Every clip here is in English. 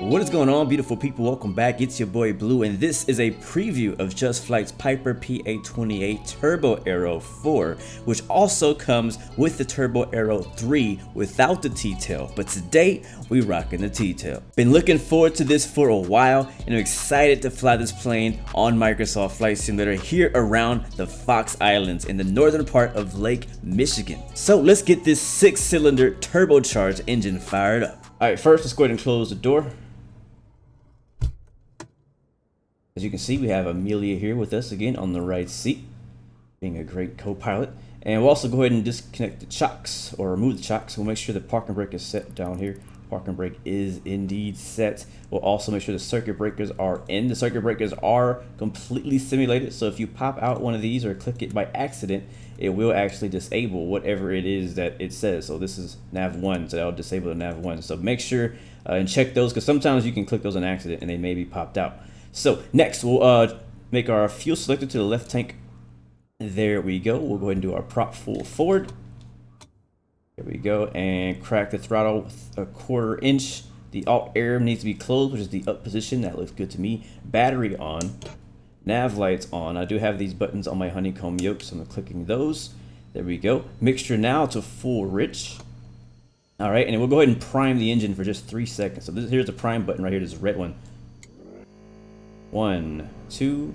What is going on, beautiful people? Welcome back. It's your boy Blue, and this is a preview of Just Flight's Piper PA-28 Turbo Aero 4, which also comes with the Turbo Aero 3 without the T-tail. But today, we rocking the T-tail. Been looking forward to this for a while, and I'm excited to fly this plane on Microsoft Flight Simulator here around the Fox Islands in the northern part of Lake Michigan. So let's get this 6-cylinder turbocharged engine fired up. All right, first let's go ahead and close the door. As you can see, we have Amelia here with us again on the right seat, being a great co-pilot. And we'll also go ahead and disconnect the chocks, or remove the chocks. We'll make sure the parking brake is set down here. Parking brake is indeed set. We'll also make sure the circuit breakers are in. The circuit breakers are completely simulated, so if you pop out one of these or click it by accident, it will actually disable whatever it is that it says. So this is nav 1, so that'll disable the nav 1. So make sure and check those, because sometimes you can click those on accident and they may be popped out. So next, we'll make our fuel selector to the left tank. There we go. We'll go ahead and do our prop full forward. There we go, and crack the throttle with a 1/4 inch. The alt air needs to be closed, which is the up position. That looks good to me. Battery on. Nav lights on. I do have these buttons on my honeycomb yoke, so I'm clicking those. There we go. Mixture now to full rich. All right, and then we'll go ahead and prime the engine for just 3 seconds. So here's the prime button right here, this red one. 1, 2,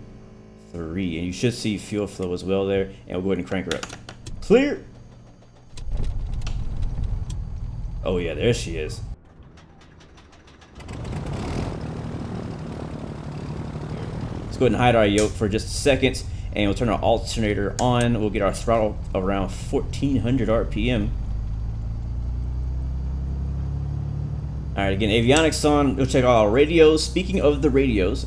3, and you should see fuel flow as well there, and we'll go ahead and crank her up. Clear. Oh yeah, there she is. Let's go ahead and hide our yoke for just a second, and we'll turn our alternator on. We'll get our throttle around 1400 RPM. Alright, again, avionics on. We'll check all our radios. Speaking of the radios,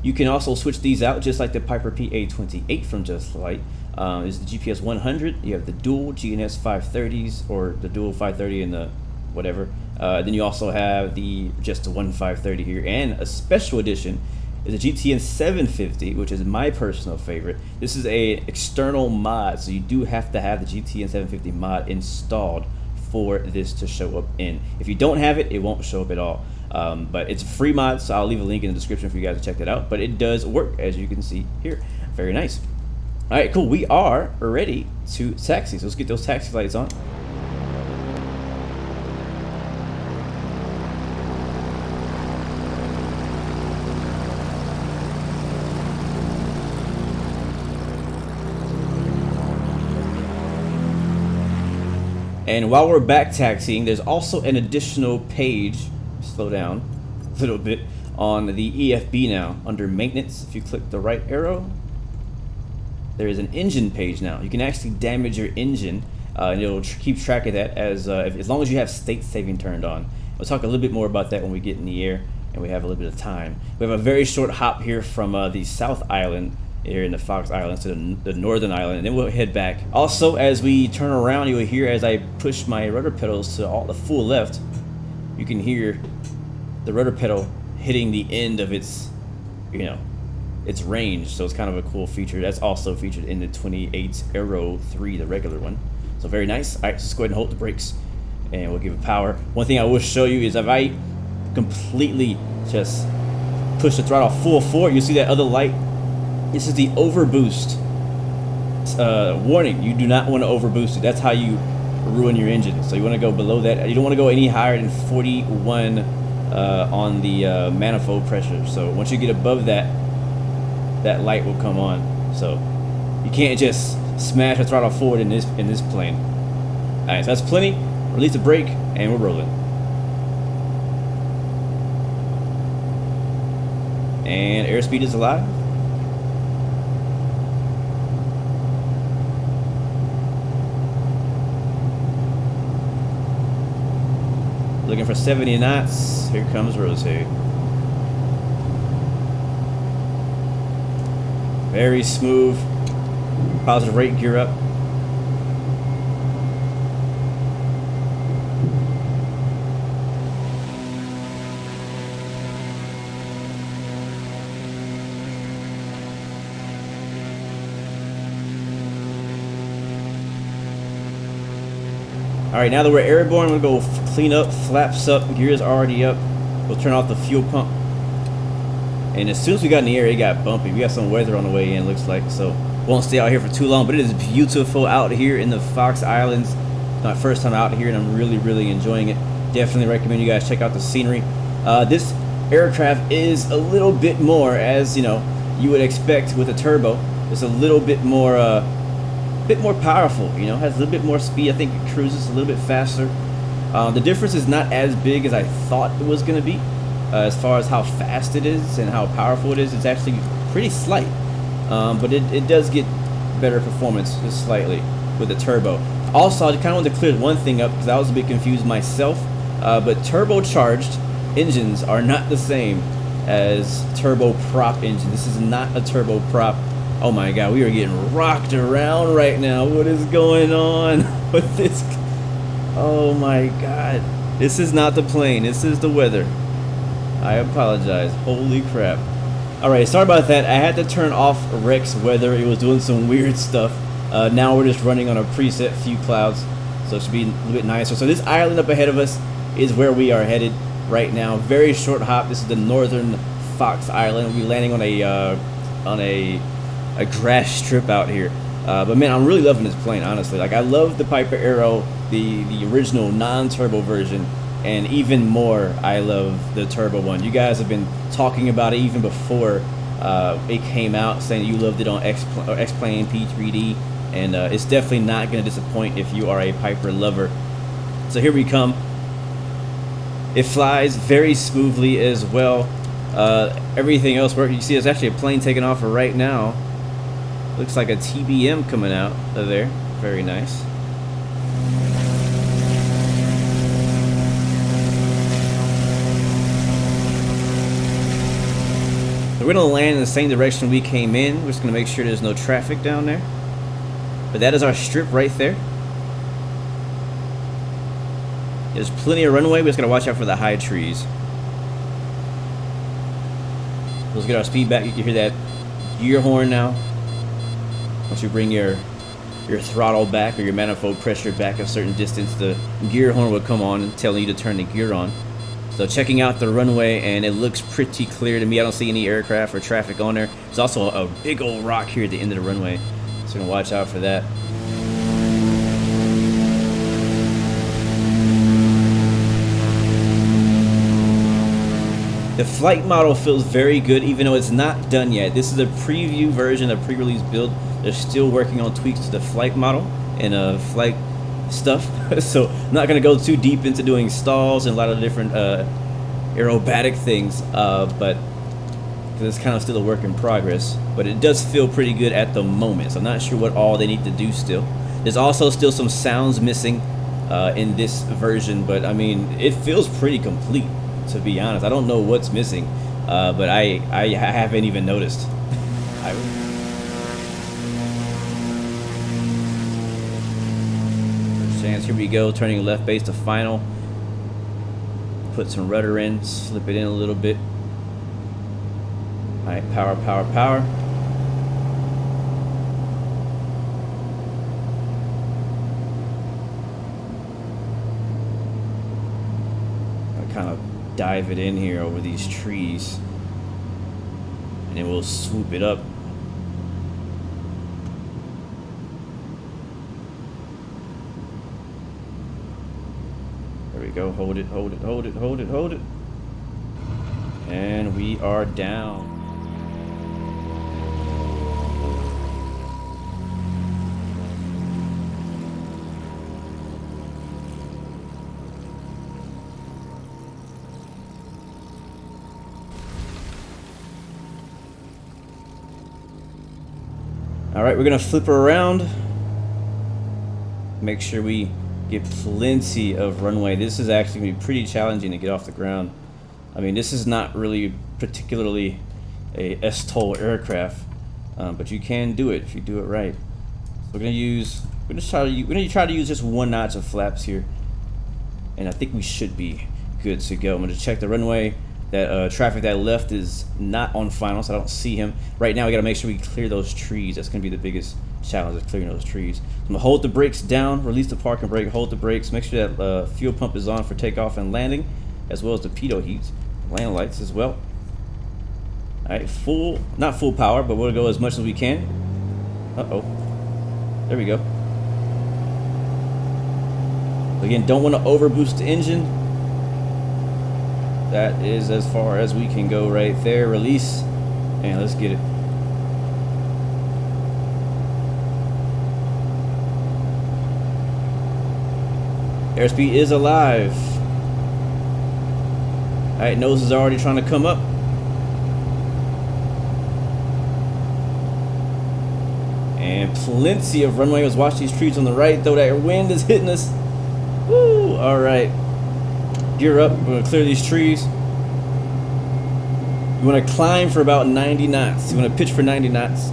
you can also switch these out just like the Piper PA-28 from Just Flight. This is the GPS 100. You have the dual GNS 530s, or the dual 530 and the whatever. Then you also have just the one 530 here, and a special edition is a GTN 750, which is my personal favorite. This is a external mod, so you do have to have the GTN 750 mod installed for this to show up in. If you don't have it, it won't show up at all. But it's a free mod, so I'll leave a link in the description for you guys to check that out. But it does work, as you can see here. Very nice. All right, cool. We are ready to taxi. So let's get those taxi lights on. And while we're back taxiing, there's also an additional page, slow down a little bit, on the EFB now. Under maintenance, if you click the right arrow, there is an engine page now. You can actually damage your engine, and it'll keep track of that as long as you have state saving turned on. We'll talk a little bit more about that when we get in the air and we have a little bit of time. We have a very short hop here from the South Island, here in the Fox Islands, to the northern island, and then we'll head back. Also, as we turn around, you will hear, as I push my rudder pedals to the full left, you can hear the rudder pedal hitting the end of its range. So it's kind of a cool feature. That's also featured in the 28 Aero 3, the regular one. So very nice. All right, let's go ahead and hold the brakes, and we'll give it power. One thing I will show you is if I completely just push the throttle full forward, you see that other light. This is the overboost warning. You do not want to overboost it. That's how you ruin your engine. So you want to go below that. You don't want to go any higher than 41 on the manifold pressure. So once you get above that, that light will come on. So you can't just smash the throttle forward in this plane. All right, so that's plenty. Release the brake, and we're rolling. And airspeed is alive. Looking for 70 knots. Here comes rotate. Very smooth. Positive rate gear up. All right, now that we're airborne, we'll go clean up, flaps up, gears already up. We'll turn off the fuel pump. And as soon as we got in the air, it got bumpy. We got some weather on the way in, looks like, so won't stay out here for too long. But it is beautiful out here in the Fox Islands. My first time out here, and I'm really enjoying it. Definitely recommend you guys check out the scenery. This aircraft is a little bit more, as you know, you would expect with a turbo. It's a little bit more powerful. You know, has a little bit more speed. I think it cruises a little bit faster. The difference is not as big as I thought it was going to be. As far as how fast it is and how powerful it is, it's actually pretty slight. But it does get better performance just slightly with the turbo. Also, I kind of wanted to clear one thing up because I was a bit confused myself. But turbocharged engines are not the same as turboprop engine. This is not a turboprop. Oh my god, we are getting rocked around right now. What is going on with this? Oh my god. This is not the plane. This is the weather. I apologize. Holy crap. Alright, sorry about that. I had to turn off Rex weather. It was doing some weird stuff. Now we're just running on a preset few clouds, so it should be a little bit nicer. So this island up ahead of us is where we are headed right now. Very short hop. This is the northern Fox Island. We'll be landing on a grass strip out here. But man, I'm really loving this plane, honestly. Like, I love the Piper Arrow, the original non-turbo version. And even more, I love the turbo one. You guys have been talking about it even before it came out, saying you loved it on X-Plane P3D, and it's definitely not going to disappoint if you are a Piper lover. So here we come. It flies very smoothly as well. Everything else works. You see, there's actually a plane taking off right now. Looks like a TBM coming out of there. Very nice. We're going to land in the same direction we came in. We're just going to make sure there's no traffic down there. But that is our strip right there. There's plenty of runway. We're just going to watch out for the high trees. Let's get our speed back. You can hear that gear horn now. Once you bring your throttle back or your manifold pressure back a certain distance, the gear horn will come on and telling you to turn the gear on. So checking out the runway, and it looks pretty clear to me. I don't see any aircraft or traffic on there. There's also a big old rock here at the end of the runway, so we're gonna watch out for that. The flight model feels very good, even though it's not done yet. This is a preview version, a pre-release build. They're still working on tweaks to the flight model and flight stuff, so I'm not going to go too deep into doing stalls and a lot of different aerobatic things, but it's kind of still a work in progress. But it does feel pretty good at the moment, so I'm not sure what all they need to do still. There's also still some sounds missing in this version, but I mean, it feels pretty complete, to be honest. I don't know what's missing, but I haven't even noticed. Here we go, turning left base to final. Put some rudder in, slip it in a little bit. Alright, power. I kind of dive it in here over these trees, and then we'll swoop it up. There we go. Hold it. And we are down. All right, we're gonna flip her around. Make sure we get plenty of runway. This is actually going to be pretty challenging to get off the ground. I mean, this is not really particularly a STOL aircraft, but you can do it if you do it right. So we're going to try to use just one notch of flaps here, and I think we should be good to go. I'm going to check the runway. That traffic that left is not on final, so I don't see him. Right now, we got to make sure we clear those trees. That's going to be the biggest challenge, is clearing those trees. I'm going to hold the brakes down, release the parking brake, hold the brakes, make sure that fuel pump is on for takeoff and landing, as well as the pitot heats. Land lights as well. Alright, not full power, but we'll go as much as we can. Uh-oh. There we go. Again, don't want to overboost the engine. That is as far as we can go right there. Release. And let's get it. Airspeed is alive. Alright, nose is already trying to come up. And plenty of runway. Let's watch these trees on the right, though that wind is hitting us. Woo! Alright. Gear up. We're going to clear these trees. You want to climb for about 90 knots. You want to pitch for 90 knots.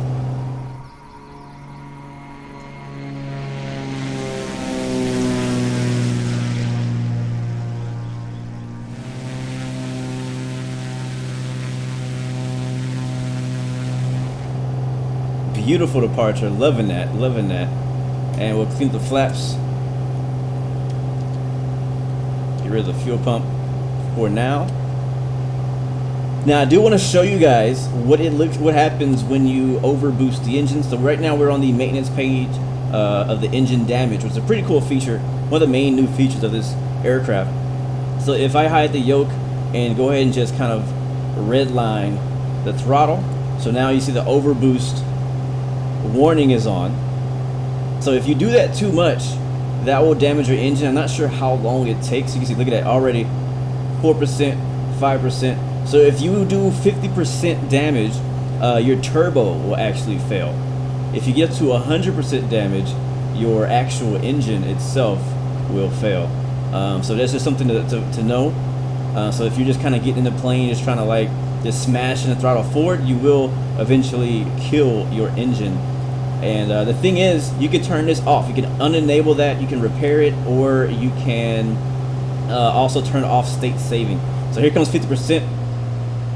Beautiful departure, loving that, loving that. And we'll clean the flaps. Get rid of the fuel pump for now. Now I do want to show you guys what happens when you overboost the engine. So right now we're on the maintenance page of the engine damage, which is a pretty cool feature, one of the main new features of this aircraft. So if I hide the yoke and go ahead and just kind of redline the throttle, so now you see the overboost warning is on. So if you do that too much, that will damage your engine. I'm not sure how long it takes. You can see, look at that, already 4%, 5%. So if you do 50% damage, your turbo will actually fail. If you get to 100% damage, your actual engine itself will fail. So that's just something to know. So if you're just kind of getting in the plane, just trying to like just smashing the throttle forward, you will eventually kill your engine. And the thing is, you can turn this off. You can unenable that, you can repair it, or you can also turn off state saving. So here comes 50%.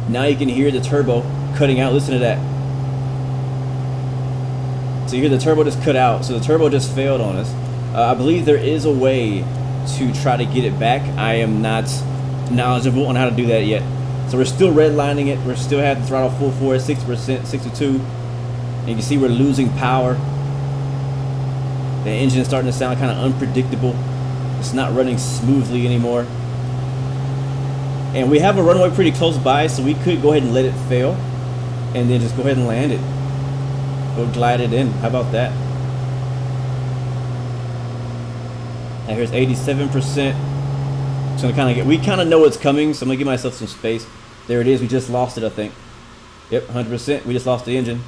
Now you can hear the turbo cutting out. Listen to that. So you hear the turbo just cut out. So the turbo just failed on us. I believe there is a way to try to get it back. I am not knowledgeable on how to do that yet. So we're still redlining it. We're still having the throttle full force, 60%, 62. And you can see we're losing power. The engine is starting to sound kind of unpredictable. It's not running smoothly anymore. And we have a runway pretty close by, so we could go ahead and let it fail and then just go ahead and land it. Go glide it in. How about that? Now here's 87%. So we kind of know what's coming, so I'm gonna give myself some space. There it is. We just lost it, I think. Yep, 100%. We just lost the engine.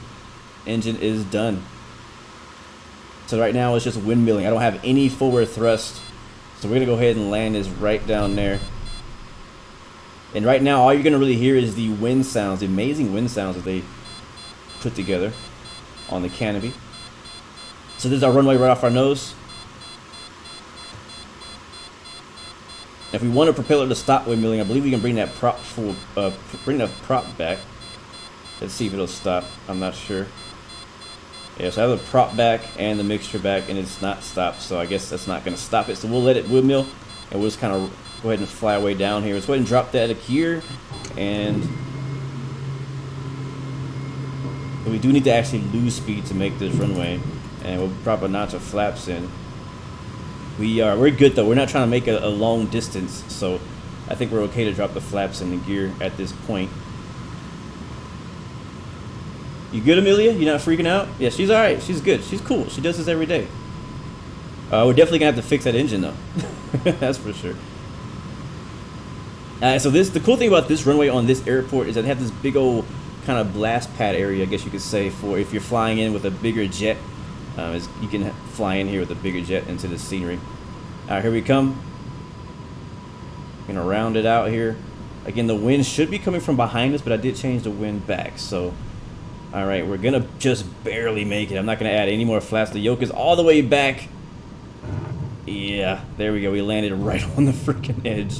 Engine is done. So right now it's just windmilling. I don't have any forward thrust, so we're gonna go ahead and land this right down there. And right now all you're gonna really hear is the wind sounds, the amazing wind sounds that they put together on the canopy. So this is our runway right off our nose. If we want a propeller to stop windmilling, I believe we can bring that prop back. Let's see if it'll stop. I'm not sure. Yeah, so I have the prop back and the mixture back, and it's not stopped, so I guess that's not going to stop it. So we'll let it windmill, and we'll just kind of go ahead and fly away down here. Let's go ahead and drop that gear, and we do need to actually lose speed to make this runway, and we'll drop a notch of flaps in. We're good though. We're not trying to make a long distance, so I think we're okay to drop the flaps in the gear at this point. You good, Amelia? You not freaking out? Yeah, she's all right. She's good. She's cool. She does this every day. We're definitely gonna have to fix that engine though. That's for sure. So the cool thing about this runway on this airport is that they have this big old kind of blast pad area, I guess you could say, for if you're flying in with a bigger jet. You can fly in here with a bigger jet into the scenery. All right, here we come. Gonna round it out here. Again, the wind should be coming from behind us, but I did change the wind back. So, all right, we're gonna just barely make it. I'm not gonna add any more flaps. The yoke is all the way back. Yeah, there we go. We landed right on the freaking edge.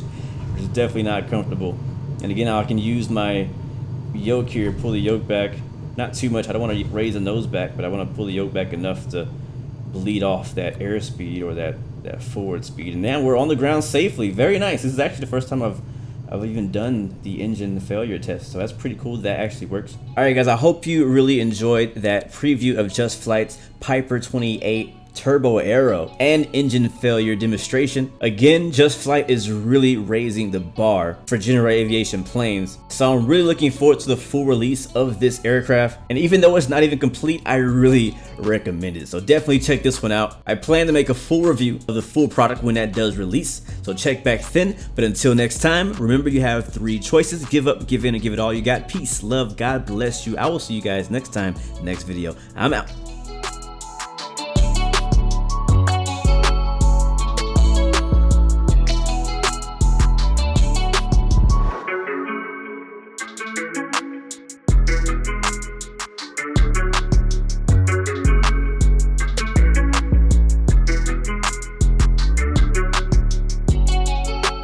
It's definitely not comfortable. And again, I can use my yoke here, pull the yoke back. Not too much. I don't want to raise the nose back, but I want to pull the yoke back enough to bleed off that airspeed or that forward speed. And now we're on the ground safely. Very nice. This is actually the first time I've I've even done the engine failure test, so that's pretty cool that actually works. All right, guys, I hope you really enjoyed that preview of Just Flight's Piper 28 turbo aero and engine failure demonstration. Again, Just Flight is really raising the bar for general aviation planes, so I'm really looking forward to the full release of this aircraft. And even though it's not even complete, I really recommend it, so definitely check this one out. I plan to make a full review of the full product when that does release, so check back then. But until next time, remember you have 3 choices: give up, give in, and give it all you got. Peace, love, God bless you. I will see you guys next time, next video. I'm out.